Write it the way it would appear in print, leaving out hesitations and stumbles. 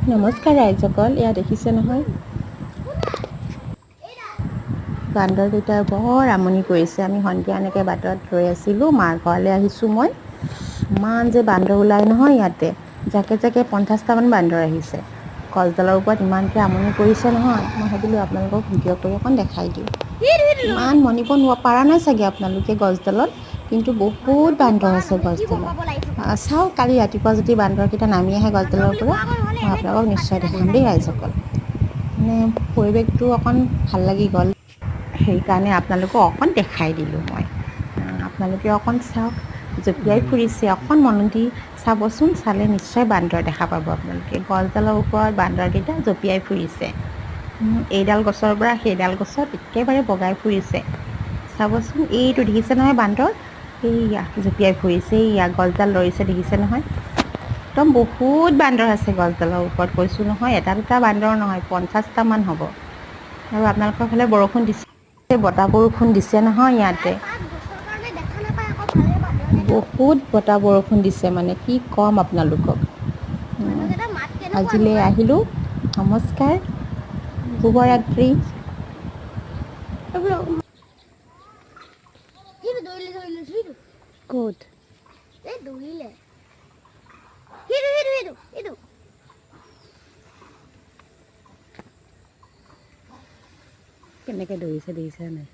নমস্কাৰ ৰাইজসকল, এয়া দেখিছে নহয় বান্দৰকেইটাই বৰ আমনি কৰিছে। আমি সন্ধিয়া এনেকৈ বাটত ৰৈ আছিলোঁ, মাৰ ঘৰলৈ আহিছোঁ মই। ইমান যে বান্দৰ ওলাই নহয় ইয়াতে, জাকে জাকে 50টামান বান্দৰ আহিছে। গছডালৰ ওপৰত ইমানকৈ আমনি কৰিছে নহয়, মই ভাবিলোঁ আপোনালোকক ভিডিঅ' কৰি অকণ দেখাই দিওঁ। ইমান মনিব পৰা নাই চাগে আপোনালোকে গছডালত, কিন্তু বহুত বান্দৰ আছে গছডালত। চাওক কালি ৰাতিপুৱা যদি বান্দৰকেইটা নামি আহে গছডালৰ পৰা, মই আপোনালোকক নিশ্চয় দেখাম দেই ৰাইজসকল। মানে পৰিৱেশটো অকণ ভাল লাগি গ'ল, সেইকাৰণে আপোনালোকক অকণ দেখাই দিলোঁ মই। আপোনালোকে অকণ চাওক, জঁপিয়াই ফুৰিছে, অকণ মন দি চাবচোন, চালে নিশ্চয় বান্দৰ দেখা পাব আপোনালোকে। গছডালৰ ওপৰত বান্দৰকেইটা জঁপিয়াই ফুৰিছে। এইডাল গছৰ পৰা সেইডাল গছত একেবাৰে বগাই ফুৰিছে। চাবচোন, এইটো দেখিছে নহয় বান্দৰ, এইয়া জঁপিয়াই ফুৰিছে, এইয়া গছডাল লৰিছে দেখিছে নহয়। একদম বহুত বান্দৰ আছে গছডালৰ ওপৰত, কৈছোঁ নহয়, এটা দুটা বান্দৰ নহয়, 50টামান হ'ব। আৰু আপোনালোকৰ ফালে বৰষুণ দিছে, বতাহ বৰষুণ দিছে নহয় ইয়াতে। বহুত বতাহ বৰষুণ দিছে, মানে কি ক'ম আপোনালোকক। আজিলৈ আহিলোঁ, নমস্কাৰ, শুভৰাত্ৰি। ক'ত? কেনেকৈ দৌৰিছে দেখিছা নাই?